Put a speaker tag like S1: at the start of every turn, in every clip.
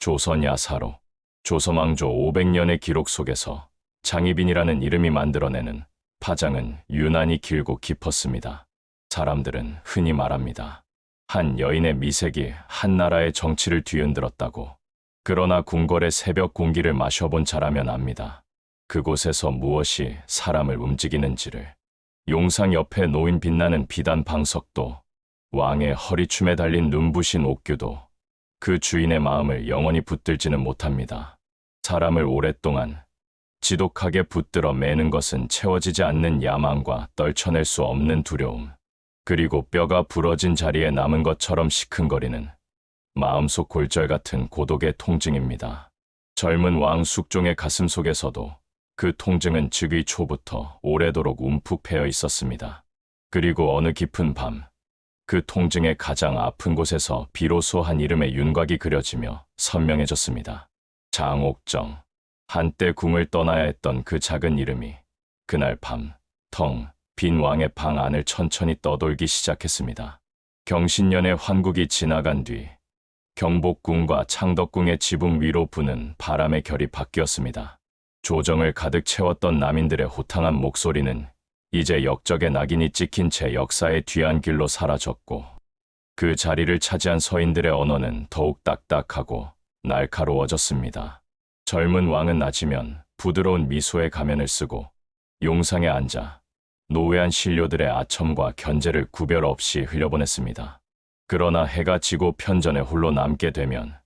S1: 조선 야사로 조선왕조 500년의 기록 속에서 장희빈이라는 이름이 만들어내는 파장은 유난히 길고 깊었습니다. 사람들은 흔히 말합니다. 한 여인의 미색이 한 나라의 정치를 뒤흔들었다고. 그러나 궁궐의 새벽 공기를 마셔본 자라면 압니다. 그곳에서 무엇이 사람을 움직이는지를. 용상 옆에 놓인 빛나는 비단 방석도, 왕의 허리춤에 달린 눈부신 옥규도 그 주인의 마음을 영원히 붙들지는 못합니다. 사람을 오랫동안 지독하게 붙들어 매는 것은 채워지지 않는 야망과 떨쳐낼 수 없는 두려움, 그리고 뼈가 부러진 자리에 남은 것처럼 시큰거리는 마음속 골절 같은 고독의 통증입니다. 젊은 왕 숙종의 가슴 속에서도 그 통증은 즉위 초부터 오래도록 움푹 패여 있었습니다. 그리고 어느 깊은 밤, 그 통증의 가장 아픈 곳에서 비로소 한 이름의 윤곽이 그려지며 선명해졌습니다. 장옥정. 한때 궁을 떠나야 했던 그 작은 이름이 그날 밤 텅 빈 왕의 방 안을 천천히 떠돌기 시작했습니다. 경신년의 환국이 지나간 뒤 경복궁과 창덕궁의 지붕 위로 부는 바람의 결이 바뀌었습니다. 조정을 가득 채웠던 남인들의 호탕한 목소리는 이제 역적의 낙인이 찍힌 채 역사의 뒤안 길로 사라졌고, 그 자리를 차지한 서인들의 언어는 더욱 딱딱하고 날카로워졌습니다. 젊은 왕은 낮이면 부드러운 미소의 가면을 쓰고 용상에 앉아 노회한 신료들의 아첨과 견제를 구별 없이 흘려보냈습니다. 그러나 해가 지고 편전에 홀로 남게 되면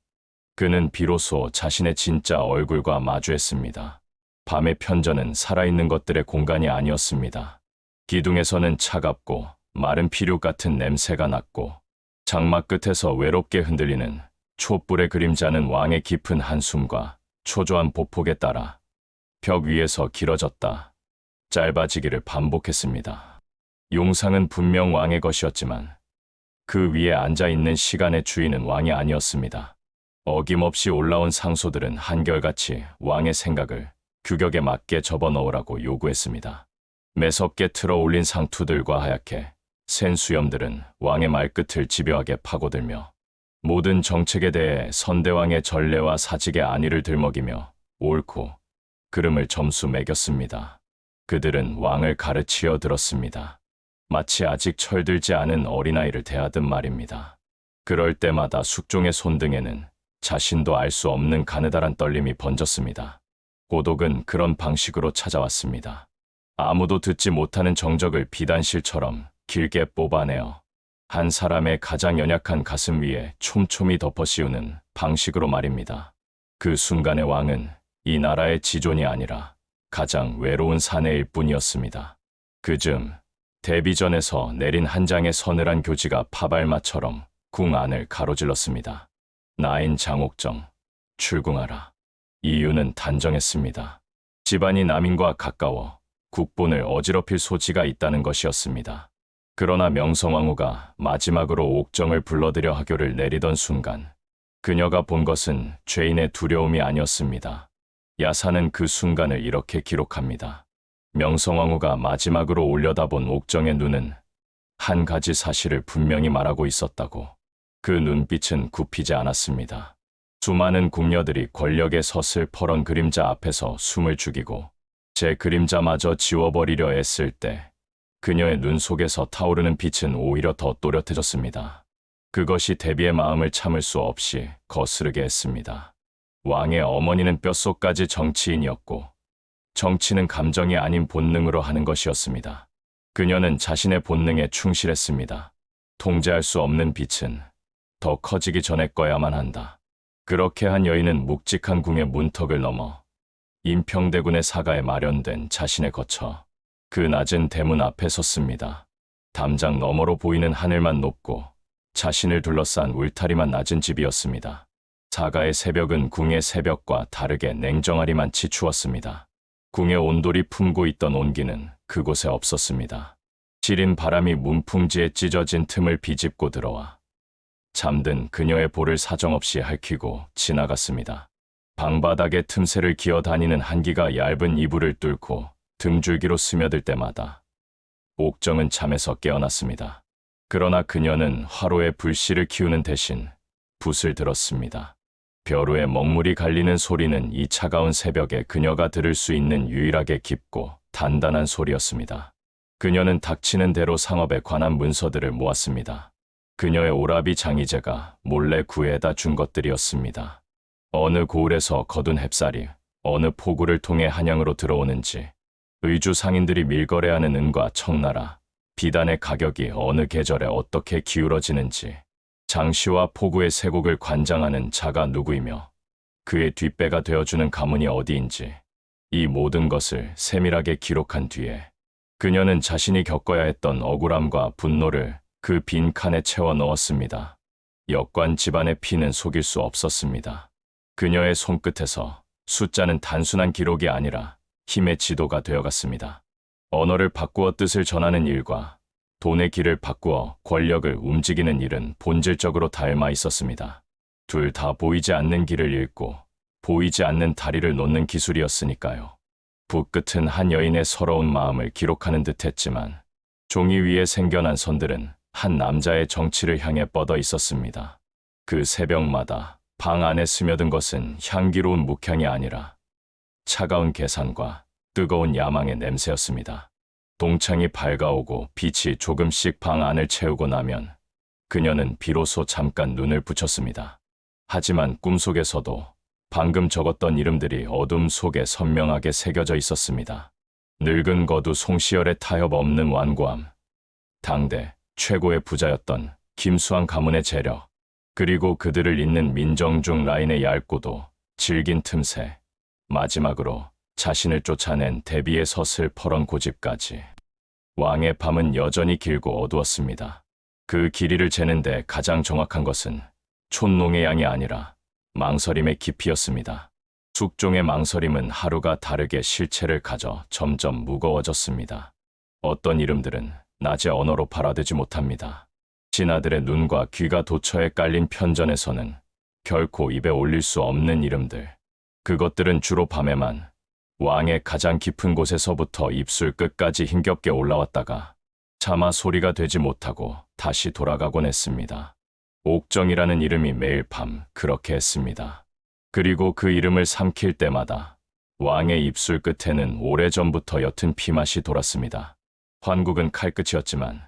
S1: 그는 비로소 자신의 진짜 얼굴과 마주했습니다. 밤의 편전은 살아있는 것들의 공간이 아니었습니다. 기둥에서는 차갑고 마른 피륙 같은 냄새가 났고, 장막 끝에서 외롭게 흔들리는 촛불의 그림자는 왕의 깊은 한숨과 초조한 보폭에 따라 벽 위에서 길어졌다 짧아지기를 반복했습니다. 용상은 분명 왕의 것이었지만 그 위에 앉아있는 시간의 주인은 왕이 아니었습니다. 어김없이 올라온 상소들은 한결같이 왕의 생각을 규격에 맞게 접어넣으라고 요구했습니다. 매섭게 틀어 올린 상투들과 하얗게 센 수염들은 왕의 말끝을 집요하게 파고들며 모든 정책에 대해 선대왕의 전례와 사직의 안위를 들먹이며 옳고 그름을 점수 매겼습니다. 그들은 왕을 가르치어 들었습니다. 마치 아직 철들지 않은 어린아이를 대하듯 말입니다. 그럴 때마다 숙종의 손등에는 자신도 알 수 없는 가느다란 떨림이 번졌습니다. 고독은 그런 방식으로 찾아왔습니다. 아무도 듣지 못하는 정적을 비단실처럼 길게 뽑아내어 한 사람의 가장 연약한 가슴 위에 촘촘히 덮어 씌우는 방식으로 말입니다. 그 순간의 왕은 이 나라의 지존이 아니라 가장 외로운 사내일 뿐이었습니다. 그쯤 대비전에서 내린 한 장의 서늘한 교지가 파발마처럼 궁 안을 가로질렀습니다. 나인 장옥정, 출궁하라. 이유는 단정했습니다. 집안이 남인과 가까워 국본을 어지럽힐 소지가 있다는 것이었습니다. 그러나 명성황후가 마지막으로 옥정을 불러들여 하교를 내리던 순간, 그녀가 본 것은 죄인의 두려움이 아니었습니다. 야사는 그 순간을 이렇게 기록합니다. 명성황후가 마지막으로 올려다본 옥정의 눈은 한 가지 사실을 분명히 말하고 있었다고. 그 눈빛은 굽히지 않았습니다. 수많은 궁녀들이 권력의 서슬퍼런 그림자 앞에서 숨을 죽이고 제 그림자마저 지워버리려 애쓸 때 그녀의 눈 속에서 타오르는 빛은 오히려 더 또렷해졌습니다. 그것이 대비의 마음을 참을 수 없이 거스르게 했습니다. 왕의 어머니는 뼛속까지 정치인이었고 정치는 감정이 아닌 본능으로 하는 것이었습니다. 그녀는 자신의 본능에 충실했습니다. 통제할 수 없는 빛은 더 커지기 전에 꺼야만 한다. 그렇게 한 여인은 묵직한 궁의 문턱을 넘어 임평대군의 사가에 마련된 자신의 거처, 그 낮은 대문 앞에 섰습니다. 담장 너머로 보이는 하늘만 높고 자신을 둘러싼 울타리만 낮은 집이었습니다. 사가의 새벽은 궁의 새벽과 다르게 냉정하리만치 추웠습니다. 궁의 온돌이 품고 있던 온기는 그곳에 없었습니다. 시린 바람이 문풍지에 찢어진 틈을 비집고 들어와 잠든 그녀의 볼을 사정없이 핥히고 지나갔습니다. 방바닥의 틈새를 기어다니는 한기가 얇은 이불을 뚫고 등줄기로 스며들 때마다 옥정은 잠에서 깨어났습니다. 그러나 그녀는 화로에 불씨를 키우는 대신 붓을 들었습니다. 벼루의 먹물이 갈리는 소리는 이 차가운 새벽에 그녀가 들을 수 있는 유일하게 깊고 단단한 소리였습니다. 그녀는 닥치는 대로 상업에 관한 문서들을 모았습니다. 그녀의 오라비 장이제가 몰래 구해다 준 것들이었습니다. 어느 고을에서 거둔 햅쌀이 어느 포구를 통해 한양으로 들어오는지, 의주 상인들이 밀거래하는 은과 청나라, 비단의 가격이 어느 계절에 어떻게 기울어지는지, 장씨와 포구의 세곡을 관장하는 자가 누구이며 그의 뒷배가 되어주는 가문이 어디인지, 이 모든 것을 세밀하게 기록한 뒤에 그녀는 자신이 겪어야 했던 억울함과 분노를 그 빈 칸에 채워 넣었습니다. 역관 집안의 피는 속일 수 없었습니다. 그녀의 손끝에서 숫자는 단순한 기록이 아니라 힘의 지도가 되어갔습니다. 언어를 바꾸어 뜻을 전하는 일과 돈의 길을 바꾸어 권력을 움직이는 일은 본질적으로 닮아 있었습니다. 둘 다 보이지 않는 길을 읽고 보이지 않는 다리를 놓는 기술이었으니까요. 붓끝은 한 여인의 서러운 마음을 기록하는 듯했지만 종이 위에 생겨난 선들은 한 남자의 정치를 향해 뻗어 있었습니다. 그 새벽마다 방 안에 스며든 것은 향기로운 묵향이 아니라 차가운 계산과 뜨거운 야망의 냄새였습니다. 동창이 밝아오고 빛이 조금씩 방 안을 채우고 나면 그녀는 비로소 잠깐 눈을 붙였습니다. 하지만 꿈속에서도 방금 적었던 이름들이 어둠 속에 선명하게 새겨져 있었습니다. 늙은 거두 송시열의 타협 없는 완고함, 당대 최고의 부자였던 김수환 가문의 재력, 그리고 그들을 잇는 민정중 라인의 얇고도 질긴 틈새, 마지막으로 자신을 쫓아낸 대비의 서슬 퍼런 고집까지. 왕의 밤은 여전히 길고 어두웠습니다. 그 길이를 재는데 가장 정확한 것은 촌농의 양이 아니라 망설임의 깊이였습니다. 숙종의 망설임은 하루가 다르게 실체를 가져 점점 무거워졌습니다. 어떤 이름들은 낮의 언어로 발화되지 못합니다. 신하들의 눈과 귀가 도처에 깔린 편전에서는 결코 입에 올릴 수 없는 이름들. 그것들은 주로 밤에만 왕의 가장 깊은 곳에서부터 입술 끝까지 힘겹게 올라왔다가 차마 소리가 되지 못하고 다시 돌아가곤 했습니다. 옥정이라는 이름이 매일 밤 그렇게 했습니다. 그리고 그 이름을 삼킬 때마다 왕의 입술 끝에는 오래전부터 옅은 피맛이 돌았습니다. 환국은 칼끝이었지만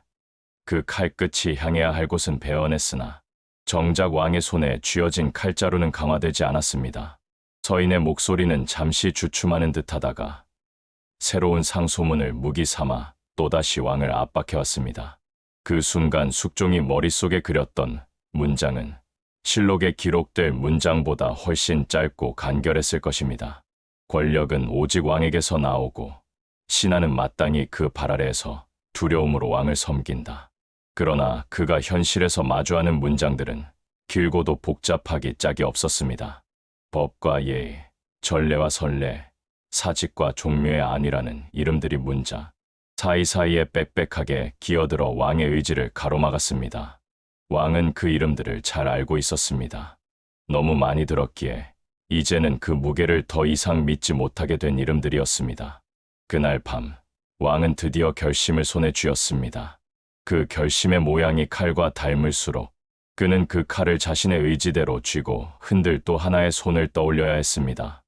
S1: 그 칼끝이 향해야 할 곳은 배언했으나 정작 왕의 손에 쥐어진 칼자루는 강화되지 않았습니다. 서인의 목소리는 잠시 주춤하는 듯하다가 새로운 상소문을 무기 삼아 또다시 왕을 압박해왔습니다. 그 순간 숙종이 머릿속에 그렸던 문장은 실록에 기록될 문장보다 훨씬 짧고 간결했을 것입니다. 권력은 오직 왕에게서 나오고 신하는 마땅히 그 발 아래에서 두려움으로 왕을 섬긴다. 그러나 그가 현실에서 마주하는 문장들은 길고도 복잡하기 짝이 없었습니다. 법과 예의, 전례와 선례, 사직과 종묘의 안이라는 이름들이 문자 사이사이에 빽빽하게 기어들어 왕의 의지를 가로막았습니다. 왕은 그 이름들을 잘 알고 있었습니다. 너무 많이 들었기에 이제는 그 무게를 더 이상 믿지 못하게 된 이름들이었습니다. 그날 밤 왕은 드디어 결심을 손에 쥐었습니다. 그 결심의 모양이 칼과 닮을수록 그는 그 칼을 자신의 의지대로 쥐고 흔들 또 하나의 손을 떠올려야 했습니다.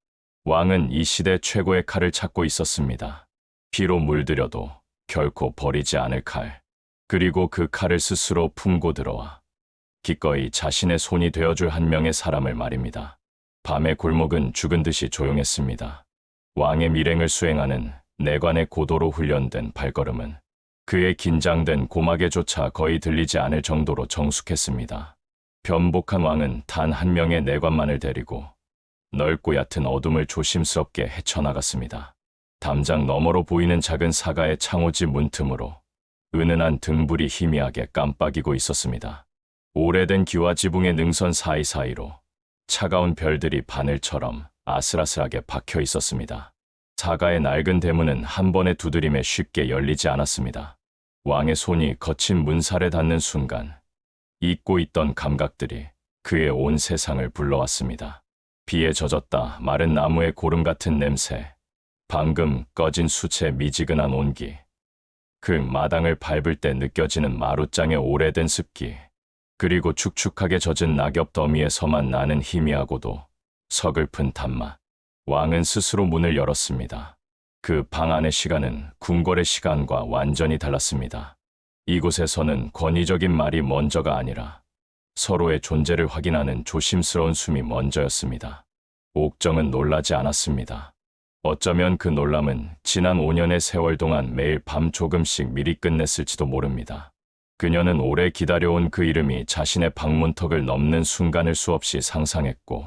S1: 왕은 이 시대 최고의 칼을 찾고 있었습니다. 피로 물들여도 결코 버리지 않을 칼. 그리고 그 칼을 스스로 품고 들어와 기꺼이 자신의 손이 되어줄 한 명의 사람을 말입니다. 밤의 골목은 죽은 듯이 조용했습니다. 왕의 밀행을 수행하는 내관의 고도로 훈련된 발걸음은 그의 긴장된 고막에조차 거의 들리지 않을 정도로 정숙했습니다. 변복한 왕은 단 한 명의 내관만을 데리고 넓고 얕은 어둠을 조심스럽게 헤쳐나갔습니다. 담장 너머로 보이는 작은 사가의 창호지 문틈으로 은은한 등불이 희미하게 깜빡이고 있었습니다. 오래된 기와 지붕의 능선 사이사이로 차가운 별들이 바늘처럼 아슬아슬하게 박혀 있었습니다. 사가의 낡은 대문은 한 번의 두드림에 쉽게 열리지 않았습니다. 왕의 손이 거친 문살에 닿는 순간 잊고 있던 감각들이 그의 온 세상을 불러왔습니다. 비에 젖었다 마른 나무의 고름 같은 냄새, 방금 꺼진 숯의 미지근한 온기, 그 마당을 밟을 때 느껴지는 마룻장의 오래된 습기, 그리고 축축하게 젖은 낙엽 더미에서만 나는 희미하고도 서글픈 단맛. 왕은 스스로 문을 열었습니다. 그 방 안의 시간은 궁궐의 시간과 완전히 달랐습니다. 이곳에서는 권위적인 말이 먼저가 아니라 서로의 존재를 확인하는 조심스러운 숨이 먼저였습니다. 옥정은 놀라지 않았습니다. 어쩌면 그 놀람은 지난 5년의 세월 동안 매일 밤 조금씩 미리 끝냈을지도 모릅니다. 그녀는 오래 기다려온 그 이름이 자신의 방문턱을 넘는 순간을 수없이 상상했고,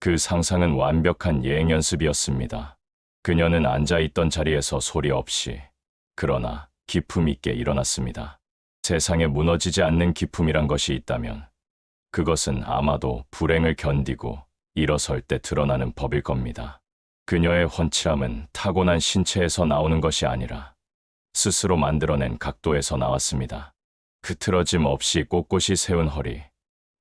S1: 그 상상은 완벽한 예행 연습이었습니다. 그녀는 앉아있던 자리에서 소리 없이, 그러나 기품 있게 일어났습니다. 세상에 무너지지 않는 기품이란 것이 있다면 그것은 아마도 불행을 견디고 일어설 때 드러나는 법일 겁니다. 그녀의 훤칠함은 타고난 신체에서 나오는 것이 아니라 스스로 만들어낸 각도에서 나왔습니다. 흐트러짐 없이 꼿꼿이 세운 허리,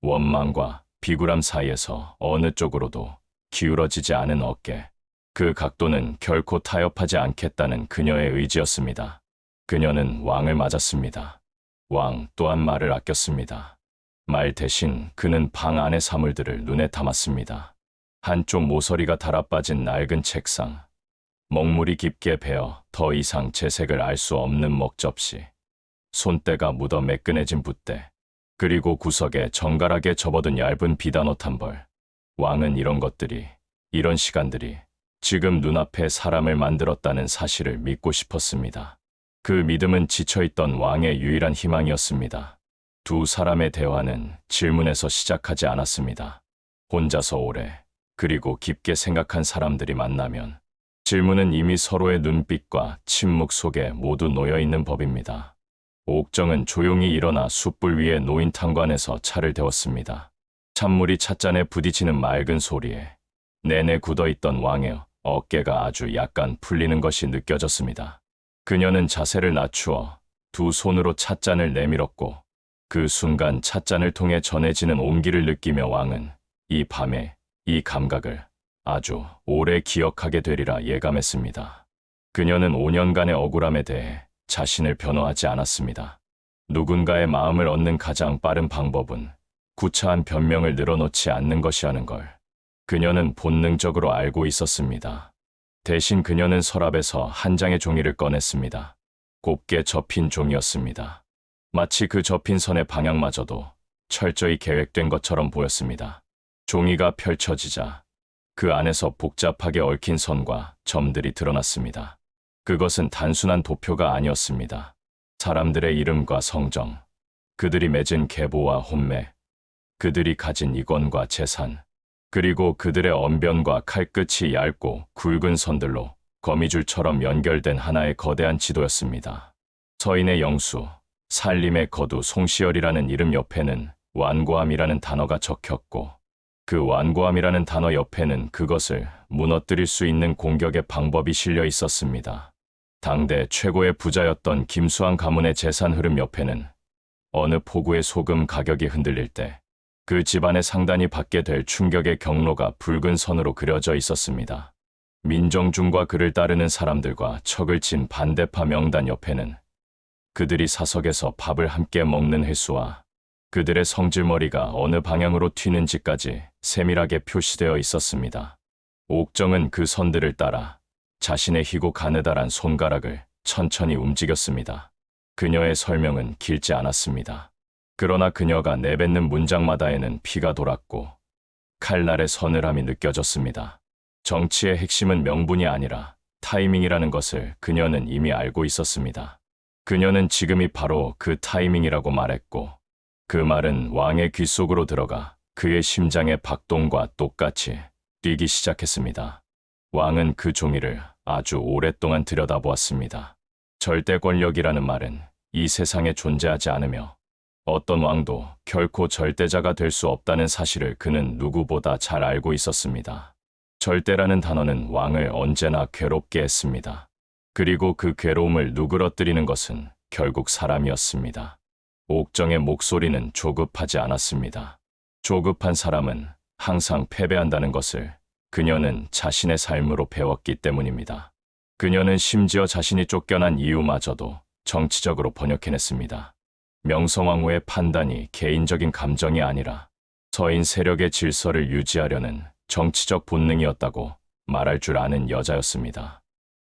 S1: 원망과 비굴함 사이에서 어느 쪽으로도 기울어지지 않은 어깨, 그 각도는 결코 타협하지 않겠다는 그녀의 의지였습니다. 그녀는 왕을 맞았습니다. 왕 또한 말을 아꼈습니다. 말 대신 그는 방 안의 사물들을 눈에 담았습니다. 한쪽 모서리가 달아빠진 낡은 책상, 먹물이 깊게 배어 더 이상 재색을 알 수 없는 먹접시, 손때가 묻어 매끈해진 붓대, 그리고 구석에 정갈하게 접어둔 얇은 비단옷 한 벌. 왕은 이런 것들이, 이런 시간들이 지금 눈앞에 사람을 만들었다는 사실을 믿고 싶었습니다. 그 믿음은 지쳐있던 왕의 유일한 희망이었습니다. 두 사람의 대화는 질문에서 시작하지 않았습니다. 혼자서 오래, 그리고 깊게 생각한 사람들이 만나면 질문은 이미 서로의 눈빛과 침묵 속에 모두 놓여있는 법입니다. 옥정은 조용히 일어나 숯불 위에 놓인 탄관에서 차를 데웠습니다. 찬물이 찻잔에 부딪히는 맑은 소리에 내내 굳어있던 왕의 어깨가 아주 약간 풀리는 것이 느껴졌습니다. 그녀는 자세를 낮추어 두 손으로 찻잔을 내밀었고, 그 순간 찻잔을 통해 전해지는 온기를 느끼며 왕은 이 밤에 이 감각을 아주 오래 기억하게 되리라 예감했습니다. 그녀는 5년간의 억울함에 대해 자신을 변호하지 않았습니다. 누군가의 마음을 얻는 가장 빠른 방법은 구차한 변명을 늘어놓지 않는 것이라는 걸 그녀는 본능적으로 알고 있었습니다. 대신 그녀는 서랍에서 한 장의 종이를 꺼냈습니다. 곱게 접힌 종이였습니다. 마치 그 접힌 선의 방향마저도 철저히 계획된 것처럼 보였습니다. 종이가 펼쳐지자 그 안에서 복잡하게 얽힌 선과 점들이 드러났습니다. 그것은 단순한 도표가 아니었습니다. 사람들의 이름과 성정, 그들이 맺은 계보와 혼맥, 그들이 가진 이권과 재산, 그리고 그들의 언변과 칼끝이 얇고 굵은 선들로 거미줄처럼 연결된 하나의 거대한 지도였습니다. 서인의 영수, 살림의 거두 송시열이라는 이름 옆에는 완고함이라는 단어가 적혔고, 그 완고함이라는 단어 옆에는 그것을 무너뜨릴 수 있는 공격의 방법이 실려 있었습니다. 당대 최고의 부자였던 김수환 가문의 재산 흐름 옆에는 어느 포구의 소금 가격이 흔들릴 때 그 집안의 상단이 받게 될 충격의 경로가 붉은 선으로 그려져 있었습니다. 민정중과 그를 따르는 사람들과 척을 친 반대파 명단 옆에는 그들이 사석에서 밥을 함께 먹는 횟수와 그들의 성질머리가 어느 방향으로 튀는지까지 세밀하게 표시되어 있었습니다. 옥정은 그 선들을 따라 자신의 희고 가느다란 손가락을 천천히 움직였습니다. 그녀의 설명은 길지 않았습니다. 그러나 그녀가 내뱉는 문장마다에는 피가 돌았고 칼날의 서늘함이 느껴졌습니다. 정치의 핵심은 명분이 아니라 타이밍이라는 것을 그녀는 이미 알고 있었습니다. 그녀는 지금이 바로 그 타이밍이라고 말했고, 그 말은 왕의 귀 속으로 들어가 그의 심장의 박동과 똑같이 뛰기 시작했습니다. 왕은 그 종이를 아주 오랫동안 들여다보았습니다. 절대 권력이라는 말은 이 세상에 존재하지 않으며 어떤 왕도 결코 절대자가 될 수 없다는 사실을 그는 누구보다 잘 알고 있었습니다. 절대라는 단어는 왕을 언제나 괴롭게 했습니다. 그리고 그 괴로움을 누그러뜨리는 것은 결국 사람이었습니다. 옥정의 목소리는 조급하지 않았습니다. 조급한 사람은 항상 패배한다는 것을 그녀는 자신의 삶으로 배웠기 때문입니다. 그녀는 심지어 자신이 쫓겨난 이유마저도 정치적으로 번역해냈습니다. 명성황후의 판단이 개인적인 감정이 아니라 서인 세력의 질서를 유지하려는 정치적 본능이었다고 말할 줄 아는 여자였습니다.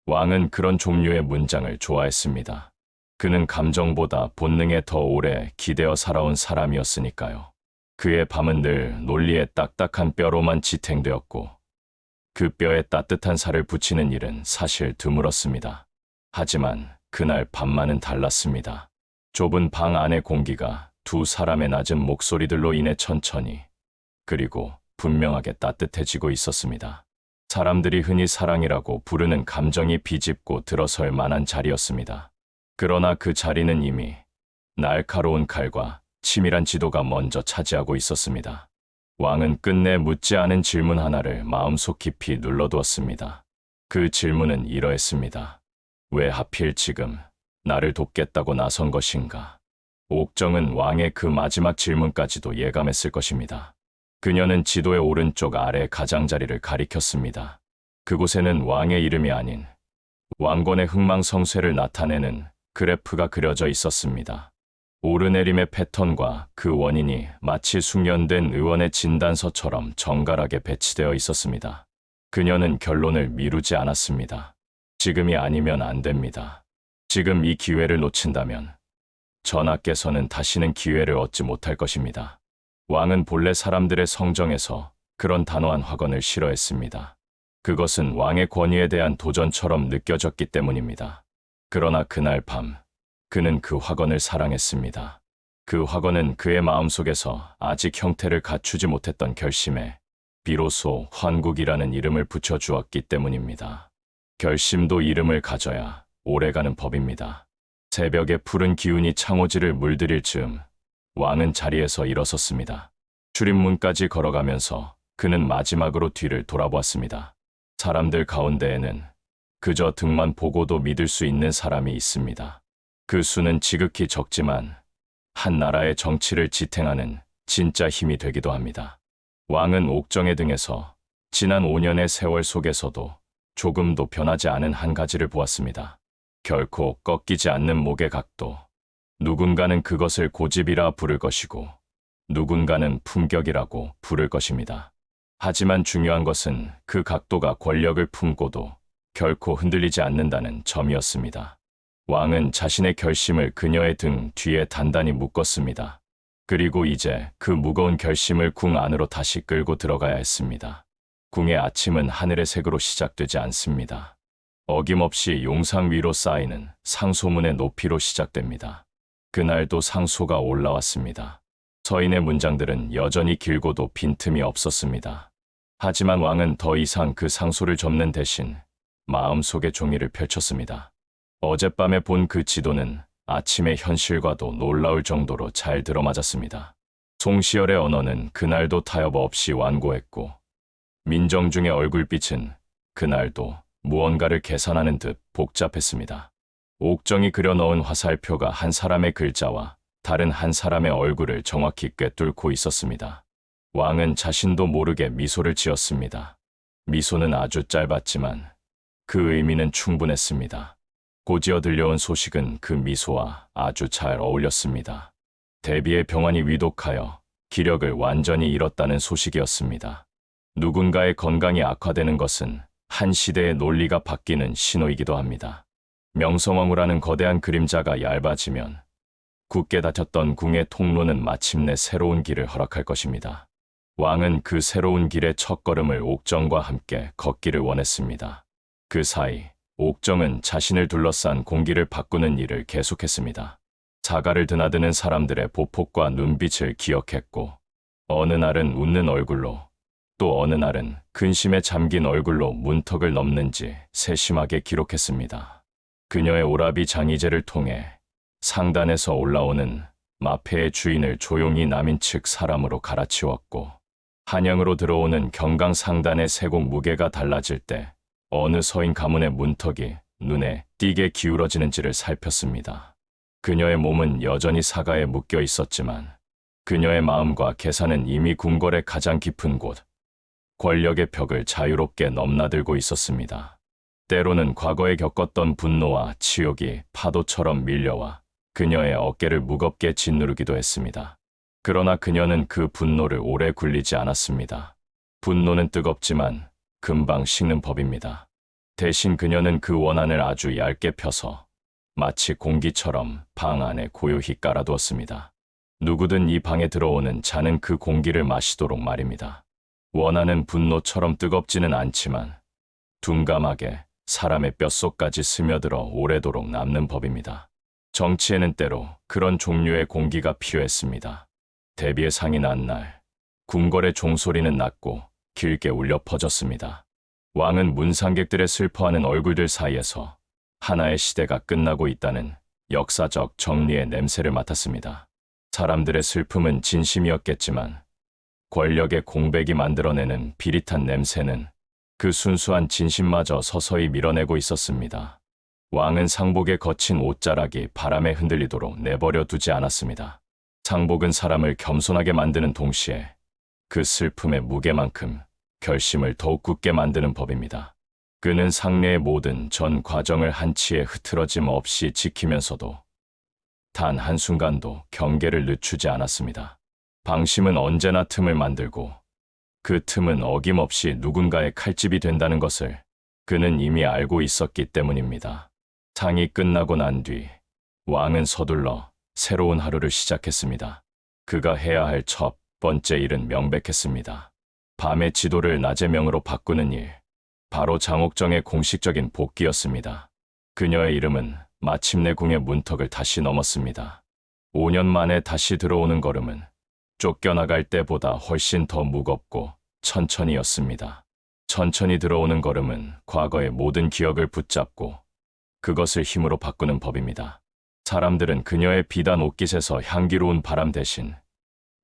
S1: 왕은 그런 종류의 문장을 좋아했습니다. 그는 감정보다 본능에 더 오래 기대어 살아온 사람이었으니까요. 그의 밤은 늘 논리의 딱딱한 뼈로만 지탱되었고 그 뼈에 따뜻한 살을 붙이는 일은 사실 드물었습니다. 하지만 그날 밤만은 달랐습니다. 좁은 방 안의 공기가 두 사람의 낮은 목소리들로 인해 천천히 그리고 분명하게 따뜻해지고 있었습니다. 사람들이 흔히 사랑이라고 부르는 감정이 비집고 들어설 만한 자리였습니다. 그러나 그 자리는 이미 날카로운 칼과 치밀한 지도가 먼저 차지하고 있었습니다. 왕은 끝내 묻지 않은 질문 하나를 마음속 깊이 눌러두었습니다. 그 질문은 이러했습니다. 왜 하필 지금 나를 돕겠다고 나선 것인가? 옥정은 왕의 그 마지막 질문까지도 예감했을 것입니다. 그녀는 지도의 오른쪽 아래 가장자리를 가리켰습니다. 그곳에는 왕의 이름이 아닌 왕권의 흥망성쇠를 나타내는 그래프가 그려져 있었습니다. 오르내림의 패턴과 그 원인이 마치 숙련된 의원의 진단서처럼 정갈하게 배치되어 있었습니다. 그녀는 결론을 미루지 않았습니다. 지금이 아니면 안 됩니다. 지금 이 기회를 놓친다면 전하께서는 다시는 기회를 얻지 못할 것입니다. 왕은 본래 사람들의 성정에서 그런 단호한 확언을 싫어했습니다. 그것은 왕의 권위에 대한 도전처럼 느껴졌기 때문입니다. 그러나 그날 밤 그는 그 확언을 사랑했습니다. 그 확언은 그의 마음속에서 아직 형태를 갖추지 못했던 결심에 비로소 환국이라는 이름을 붙여주었기 때문입니다. 결심도 이름을 가져야 오래가는 법입니다. 새벽의 푸른 기운이 창호지를 물들일 즈음 왕은 자리에서 일어섰습니다. 출입문까지 걸어가면서 그는 마지막으로 뒤를 돌아보았습니다. 사람들 가운데에는 그저 등만 보고도 믿을 수 있는 사람이 있습니다. 그 수는 지극히 적지만 한 나라의 정치를 지탱하는 진짜 힘이 되기도 합니다. 왕은 옥정의 등에서 지난 5년의 세월 속에서도 조금도 변하지 않은 한 가지를 보았습니다. 결코 꺾이지 않는 목의 각도. 누군가는 그것을 고집이라 부를 것이고 누군가는 품격이라고 부를 것입니다. 하지만 중요한 것은 그 각도가 권력을 품고도 결코 흔들리지 않는다는 점이었습니다. 왕은 자신의 결심을 그녀의 등 뒤에 단단히 묶었습니다. 그리고 이제 그 무거운 결심을 궁 안으로 다시 끌고 들어가야 했습니다. 궁의 아침은 하늘의 색으로 시작되지 않습니다. 어김없이 용상 위로 쌓이는 상소문의 높이로 시작됩니다. 그날도 상소가 올라왔습니다. 서인의 문장들은 여전히 길고도 빈틈이 없었습니다. 하지만 왕은 더 이상 그 상소를 접는 대신 마음속에 종이를 펼쳤습니다. 어젯밤에 본 그 지도는 아침의 현실과도 놀라울 정도로 잘 들어맞았습니다. 송시열의 언어는 그날도 타협 없이 완고했고 민정중의 얼굴빛은 그날도 무언가를 계산하는 듯 복잡했습니다. 옥정이 그려넣은 화살표가 한 사람의 글자와 다른 한 사람의 얼굴을 정확히 꿰뚫고 있었습니다. 왕은 자신도 모르게 미소를 지었습니다. 미소는 아주 짧았지만 그 의미는 충분했습니다. 곧이어 들려온 소식은 그 미소와 아주 잘 어울렸습니다. 대비의 병환이 위독하여 기력을 완전히 잃었다는 소식이었습니다. 누군가의 건강이 악화되는 것은 한 시대의 논리가 바뀌는 신호이기도 합니다. 명성황후라는 거대한 그림자가 얇아지면 굳게 닫혔던 궁의 통로는 마침내 새로운 길을 허락할 것입니다. 왕은 그 새로운 길의 첫걸음을 옥정과 함께 걷기를 원했습니다. 그 사이 옥정은 자신을 둘러싼 공기를 바꾸는 일을 계속했습니다. 자갈을 드나드는 사람들의 보폭과 눈빛을 기억했고 어느 날은 웃는 얼굴로 또 어느 날은 근심에 잠긴 얼굴로 문턱을 넘는지 세심하게 기록했습니다. 그녀의 오라비 장의제를 통해 상단에서 올라오는 마패의 주인을 조용히 남인 측 사람으로 갈아치웠고 한양으로 들어오는 경강 상단의 세곡 무게가 달라질 때 어느 서인 가문의 문턱이 눈에 띄게 기울어지는지를 살폈습니다. 그녀의 몸은 여전히 사가에 묶여 있었지만 그녀의 마음과 계산은 이미 궁궐의 가장 깊은 곳, 권력의 벽을 자유롭게 넘나들고 있었습니다. 때로는 과거에 겪었던 분노와 치욕이 파도처럼 밀려와 그녀의 어깨를 무겁게 짓누르기도 했습니다. 그러나 그녀는 그 분노를 오래 굴리지 않았습니다. 분노는 뜨겁지만 금방 식는 법입니다. 대신 그녀는 그 원한을 아주 얇게 펴서 마치 공기처럼 방 안에 고요히 깔아두었습니다. 누구든 이 방에 들어오는 자는 그 공기를 마시도록 말입니다. 원한은 분노처럼 뜨겁지는 않지만 둔감하게 사람의 뼛속까지 스며들어 오래도록 남는 법입니다. 정치에는 때로 그런 종류의 공기가 필요했습니다. 대비의 상이 난 날, 궁궐의 종소리는 났고 길게 울려 퍼졌습니다. 왕은 문상객들의 슬퍼하는 얼굴들 사이에서 하나의 시대가 끝나고 있다는 역사적 정리의 냄새를 맡았습니다. 사람들의 슬픔은 진심이었겠지만 권력의 공백이 만들어내는 비릿한 냄새는 그 순수한 진심마저 서서히 밀어내고 있었습니다. 왕은 상복의 거친 옷자락이 바람에 흔들리도록 내버려 두지 않았습니다. 상복은 사람을 겸손하게 만드는 동시에 그 슬픔의 무게만큼 결심을 더욱 굳게 만드는 법입니다. 그는 상례의 모든 전 과정을 한치의 흐트러짐 없이 지키면서도 단 한순간도 경계를 늦추지 않았습니다. 방심은 언제나 틈을 만들고 그 틈은 어김없이 누군가의 칼집이 된다는 것을 그는 이미 알고 있었기 때문입니다. 상이 끝나고 난 뒤 왕은 서둘러 새로운 하루를 시작했습니다. 그가 해야 할 첫 번째 일은 명백했습니다. 밤의 지도를 낮의 명으로 바꾸는 일, 바로 장옥정의 공식적인 복귀였습니다. 그녀의 이름은 마침내 궁의 문턱을 다시 넘었습니다. 5년 만에 다시 들어오는 걸음은 쫓겨나갈 때보다 훨씬 더 무겁고 천천히였습니다. 천천히 들어오는 걸음은 과거의 모든 기억을 붙잡고 그것을 힘으로 바꾸는 법입니다. 사람들은 그녀의 비단 옷깃에서 향기로운 바람 대신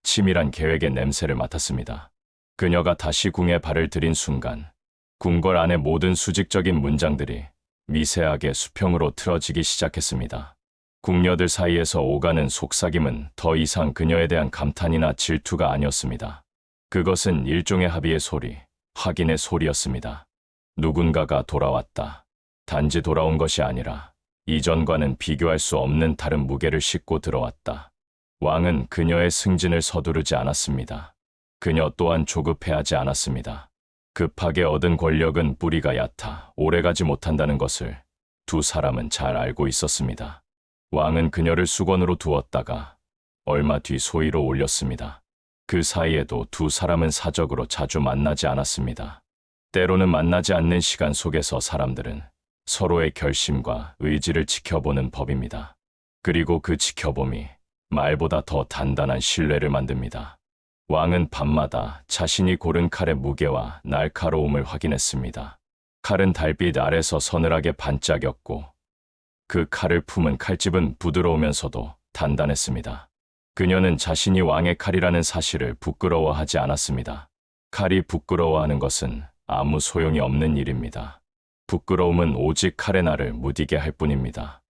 S1: 치밀한 계획의 냄새를 맡았습니다. 그녀가 다시 궁에 발을 들인 순간 궁궐 안의 모든 수직적인 문장들이 미세하게 수평으로 틀어지기 시작했습니다. 궁녀들 사이에서 오가는 속삭임은 더 이상 그녀에 대한 감탄이나 질투가 아니었습니다. 그것은 일종의 합의의 소리, 확인의 소리였습니다. 누군가가 돌아왔다. 단지 돌아온 것이 아니라 이전과는 비교할 수 없는 다른 무게를 싣고 들어왔다. 왕은 그녀의 승진을 서두르지 않았습니다. 그녀 또한 조급해하지 않았습니다. 급하게 얻은 권력은 뿌리가 얕아 오래가지 못한다는 것을 두 사람은 잘 알고 있었습니다. 왕은 그녀를 수건으로 두었다가 얼마 뒤 소위로 올렸습니다. 그 사이에도 두 사람은 사적으로 자주 만나지 않았습니다. 때로는 만나지 않는 시간 속에서 사람들은 서로의 결심과 의지를 지켜보는 법입니다. 그리고 그 지켜봄이 말보다 더 단단한 신뢰를 만듭니다. 왕은 밤마다 자신이 고른 칼의 무게와 날카로움을 확인했습니다. 칼은 달빛 아래서 서늘하게 반짝였고 그 칼을 품은 칼집은 부드러우면서도 단단했습니다. 그녀는 자신이 왕의 칼이라는 사실을 부끄러워하지 않았습니다. 칼이 부끄러워하는 것은 아무 소용이 없는 일입니다. 부끄러움은 오직 칼의 날을 무디게 할 뿐입니다.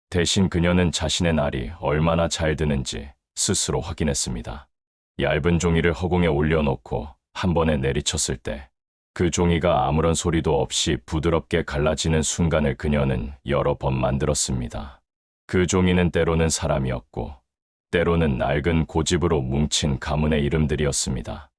S1: 대신 그녀는 자신의 날이 얼마나 잘 드는지 스스로 확인했습니다. 얇은 종이를 허공에 올려놓고 한 번에 내리쳤을 때 그 종이가 아무런 소리도 없이 부드럽게 갈라지는 순간을 그녀는 여러 번 만들었습니다. 그 종이는 때로는 사람이었고 때로는 낡은 고집으로 뭉친 가문의 이름들이었습니다.